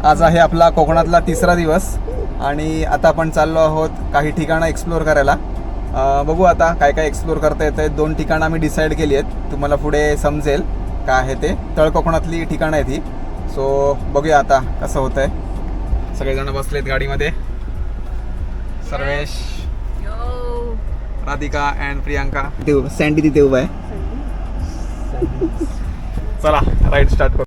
आज आहे आपला कोकणातला तिसरा दिवस आणि आता आपण चाललो आहोत काही ठिकाणं एक्सप्लोअर करायला. बघू आता काय काय एक्सप्लोअर करता येत आहेत. 2 ठिकाणं आम्ही डिसाईड केली आहेत, तुम्हाला पुढे समजेल काय आहे ते. तळ कोकणातली ठिकाणं आहेत ही. सो बघूया आता कसं होतं आहे. सगळेजण बसलेत गाडीमध्ये. सर्वेश, राधिका अँड प्रियांका. सँडी तिथे उभा आहे. चला राईड स्टार्ट करू.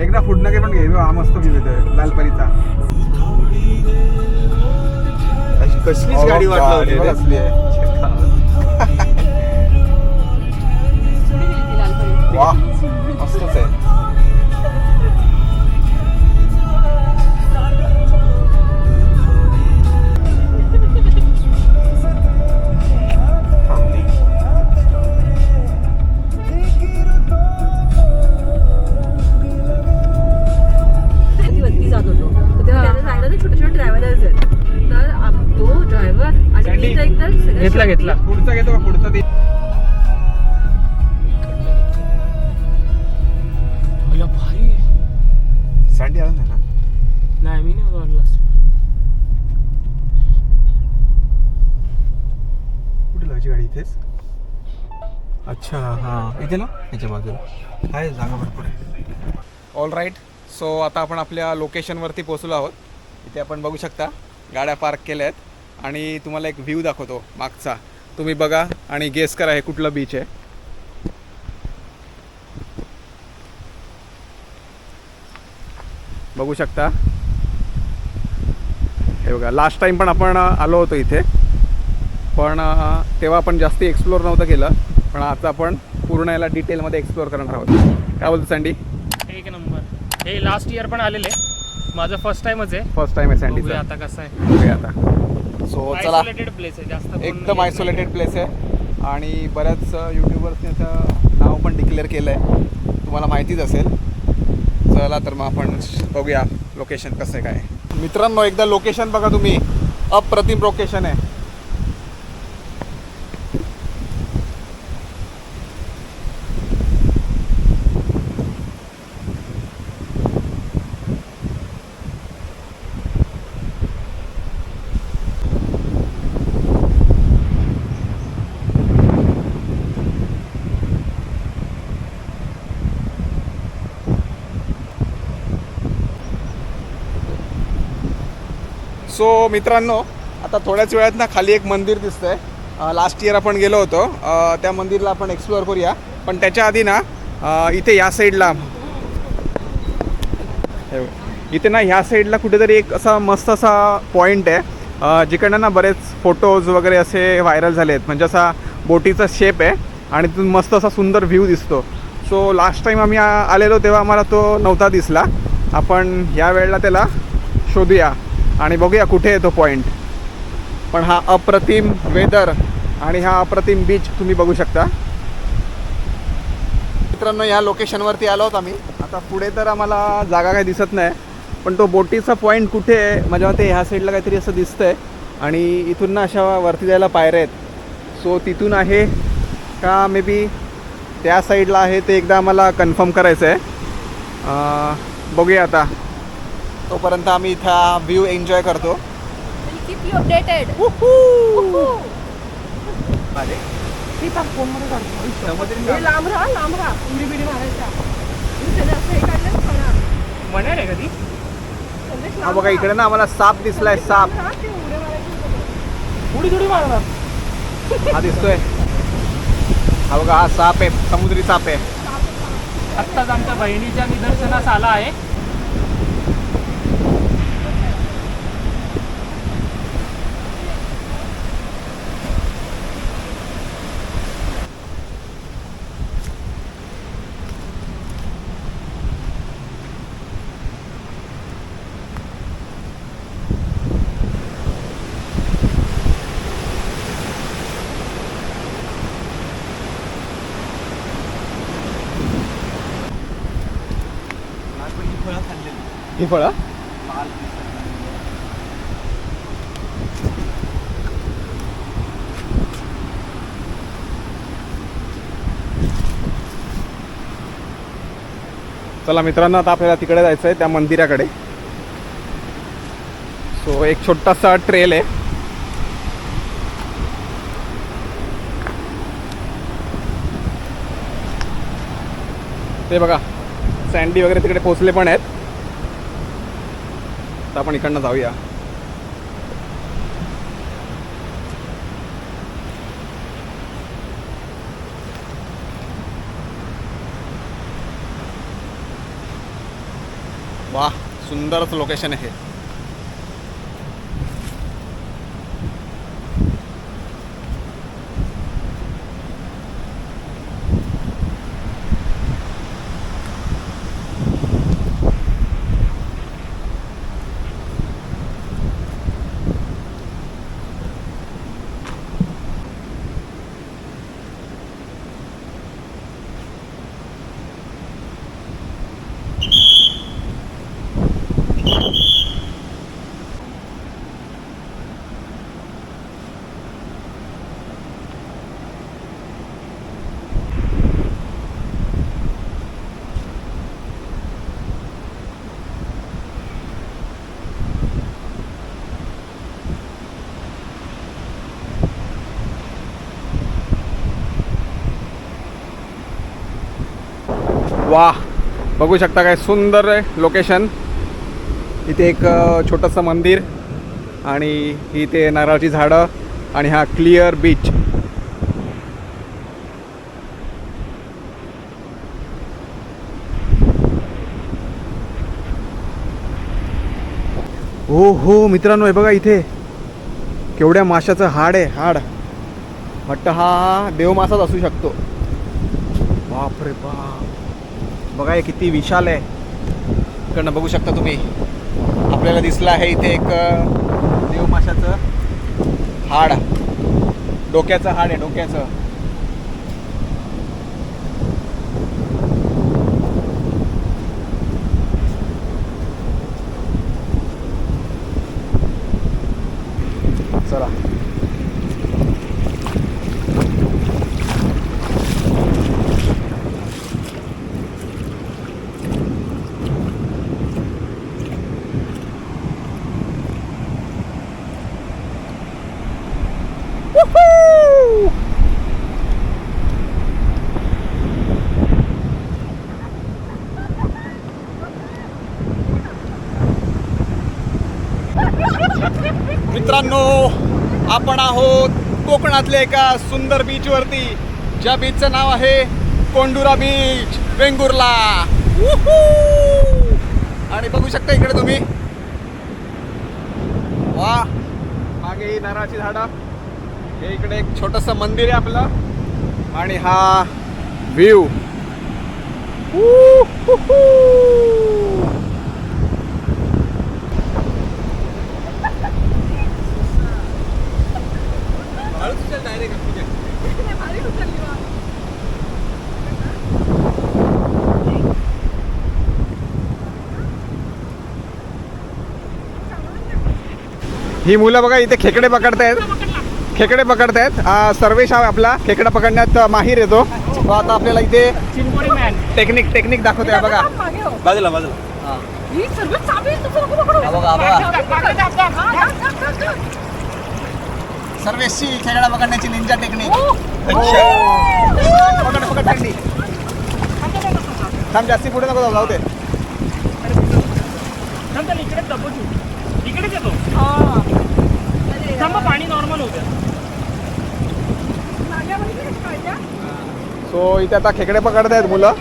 एकदा फुडनगे पण घे, हा मस्त व्ह्यू येतोय लालपरीचा. कसलीच गाडी वाटली वा मस्तच आहे. घेतला पुढचा घेतो का? पुढचा ते भारी. सँडी आला नाही ना? नाही मी नाही वाढला. कुठे लावायची गाडी? इथेच. अच्छा हां इथे ना, याच्या बाजूला आहे जागा भरपूर आहे. All right. सो आता आपण आपल्या लोकेशनवरती पोहोचलो आहोत. इथे आपण बघू शकता गाड्या पार्क केल्या आहेत आणि तुम्हाला एक व्ह्यू दाखवतो मागचा. तुम्ही बघा आणि गेस करा हे कुठलं बीच आहे. बघू शकता. हे बघा, लास्ट टाइम पण आपण आलो होतो इथे, पण तेव्हा आपण जास्ती एक्सप्लोअर नव्हतं केलं, पण आता आपण पूर्ण याला डिटेलमध्ये एक्सप्लोअर करणार आहोत. काय बोलतो सँडी? एक नंबर. हे लास्ट इयर पण आलेले, माझं फर्स्ट टाइमच आहे. फर्स्ट टाइम आहे सँडीचं. आता कसं आहे बघूया आता. सो चला, आयसोलेटेड प्लेस आहे, जास्त एकदम आयसोलेटेड प्लेस आहे आणि बऱ्याच यूट्यूबर्सने त्याचं नाव पण डिक्लेअर केलं आहे, तुम्हाला माहितीच असेल. चला तर मग आपण बघूया लोकेशन कसं आहे काय. मित्रांनो एकदा लोकेशन बघा तुम्ही, अप्रतिम लोकेशन आहे. सो मित्रांनो आता थोड्याच वेळात ना खाली एक मंदिर दिसतंय. लास्ट इयर आपण गेलो होतो, त्या मंदिरला आपण एक्सप्लोअर करूया. पण त्याच्या आधी ना इथे या साईडला, इथे ना ह्या साईडला कुठेतरी एक असा मस्त असा पॉईंट आहे, जिकडनं ना बरेच फोटोज वगैरे असे व्हायरल झाले आहेत. म्हणजे असा बोटीचा शेप आहे आणि तिथून मस्त असा सुंदर व्ह्यू दिसतो. सो लास्ट टाईम आम्ही आलेलो तेव्हा आम्हाला तो नव्हता दिसला. आपण ह्या वेळेला त्याला शोधूया आणि बघूया कुठे आहे तो पॉईंट. पण हा अप्रतिम वेदर आणि हा अप्रतिम बीच तुम्ही बघू शकता. मित्रांनो या लोकेशनवरती आलो आहोत आम्ही. आता पुढे तर आम्हाला जागा काही दिसत नाही, पण तो बोटीचा पॉईंट कुठे आहे माझ्या मते ह्या साईडला काहीतरी असं दिसतंय आणि इथून ना अशा वरती जायला पायऱ्या आहेत. सो तिथून आहे का मे बी त्या साईडला आहे ते एकदा आम्हाला कन्फर्म करायचं आहे. बघूया आता. तोपर्यंत आम्ही इथं व्ह्यू एन्जॉय करतो. Keep you updated. लांब राहा उडी बिडी मारायचा. म्हणाल कधी. हा बघा इकडे ना आम्हाला साप दिसलाय. साप उडी थोडी मारणार. हा दिसतोय. हा बघा हा साप आहे, समुद्री साप आहे. आत्ताच आमच्या बहिणीच्या निदर्शनास आला आहे. ही फळं चला मित्रांनो, आता आपल्याला तिकडे जायचं आहे, त्या मंदिराकडे. सो एक छोटासा ट्रेल आहे. ते बघा सँडी वगैरे तिकडे पोचले पण आहेत. तर आपण इकडनं जाऊया. वाह, सुंदरच लोकेशन आहे. वाह, बघू शकता काय सुंदर आहे लोकेशन. इथे एक छोटंसं मंदिर आणि इथे नारळाची झाडं आणि हा क्लिअर बीच. हो हो मित्रांनो, हे बघा इथे केवढ्या माशाचं हाड आहे. हाड वाटतं हा देवमासाच असू शकतो. बापरे बाप, बघा हे किती विशाल आहे. इकडनं बघू शकता तुम्ही, आपल्याला दिसलं आहे इथे एक देवमाशाचं हाड, डोक्याचं हाड आहे, डोक्याचं. चला मित्रांनो, आपण आहोत कोकणातल्या एका सुंदर बीचवरती, ज्या बीचचं नाव आहे कोंडुरा बीच, वेंगुर्ला. आणि बघू शकता इकडे तुम्ही, वा, मागे ही नारळाची झाडं, हे इकडे एक छोटंसं मंदिर आहे आपलं, आणि हा व्ह्यू. ही मुलं बघा इथे खेकडे पकडतायत, खेकडे पकडतायत. सर्वेश हा आपला खेकडा पकडण्यात माहीर येतो. तो आता आपल्याला इथे चिंबोरी मॅन. टेक्निक दाखवतोय बघा. बाजूला बाजूला. ही सर्व चावी आहे, तसं नको पकडू. हा बघा. सर्वेशची खेकडा पकडण्याची निंजा टेक्निक. पकड थंडी. थांब, जास्ती पुढे नको जाऊ दे. इकडे दबोचू, इकडेच येतो. हा. थांब, पाणी नॉर्मल होतं. नाल्यामध्ये कशी पाहिजे? सो इथे आता खेकडे पकडतायत मुलं,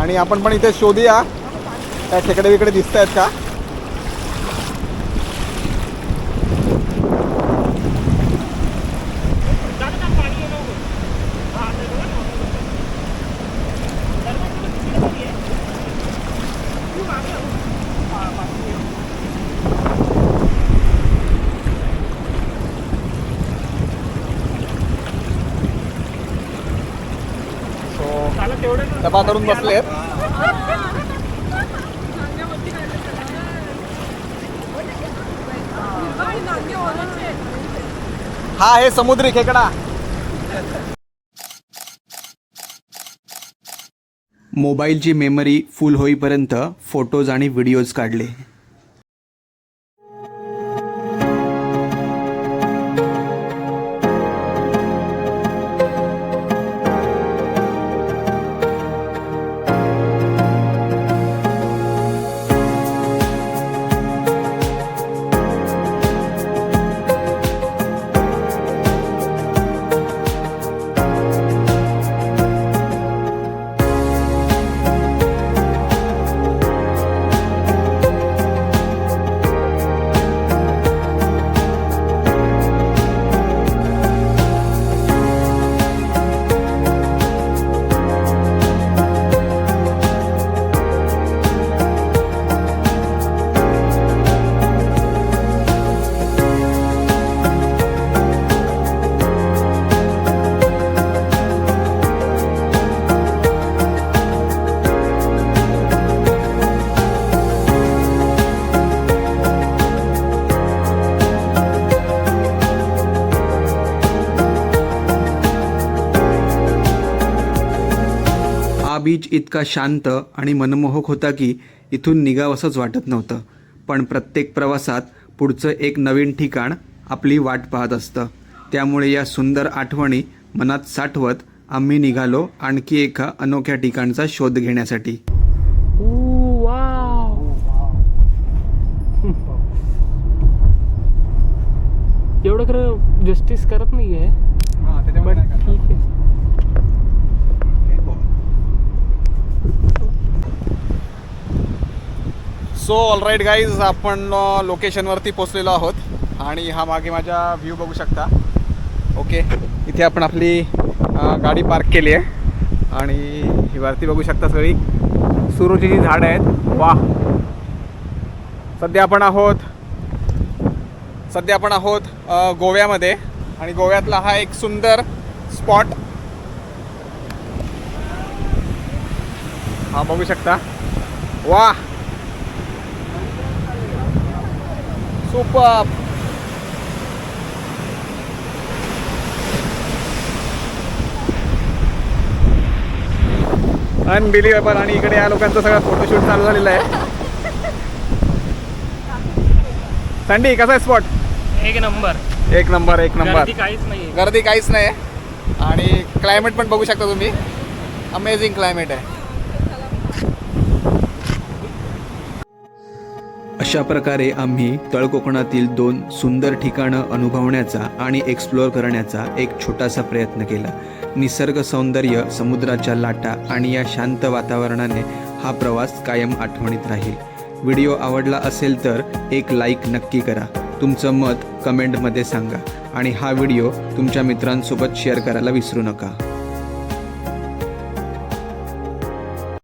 आणि आपण पण इथे शोधूया त्या खेकडे विकडे दिसत आहेत का. डबा करून बसलेत. हा आहे समुद्री खेकडा. मोबाईलची मेमरी फुल होईपर्यंत फोटोज आणि व्हिडिओज काढले. बीच इतका शांत आणि मनमोहक होता की इथून निघावंसंच वाटत नव्हतं. पण प्रत्येक प्रवासात पुढचं एक नवीन ठिकाण आपली वाट पाहत असतं. त्यामुळे या सुंदर आठवणी मनात साठवत आम्ही निघालो आणखी एका अनोख्या ठिकाणचा शोध घेण्यासाठी. एवढं खरं जस्टिस करत नाही आहे. ठीक आहे. सो ऑल राईट गाईज, आपण लोकेशनवरती पोचलेलो आहोत आणि हा मागे माझा व्ह्यू बघू शकता. ओके, इथे आपण आपली गाडी पार्क केली आहे आणि ही वरती बघू शकता सगळी सुरूची झाडं आहेत. वा, सध्या आपण आहोत गोव्यामध्ये आणि गोव्यातला हा एक सुंदर स्पॉट हा बघू शकता. वा, सुपर. अनबिलिव्हेबल. आणि इकडे या लोकांचं सगळं फोटोशूट चालू झालेलं आहे. संडी, कसा आहे स्पॉट? एक नंबर. गर्दी काहीच नाही. आणि क्लायमेट पण बघू शकता तुम्ही. अमेझिंग क्लायमेट आहे. अशा प्रकारे आम्ही तळकोकणातील 2 सुंदर ठिकाणं अनुभवण्याचा आणि एक्सप्लोअर करण्याचा एक छोटासा प्रयत्न केला. निसर्ग सौंदर्य, समुद्राच्या लाटा आणि या शांत वातावरणाने हा प्रवास कायम आठवणीत राहील. व्हिडिओ आवडला असेल तर एक लाईक नक्की करा. तुमचं मत कमेंटमध्ये सांगा आणि हा व्हिडिओ तुमच्या मित्रांसोबत शेअर करायला विसरू नका.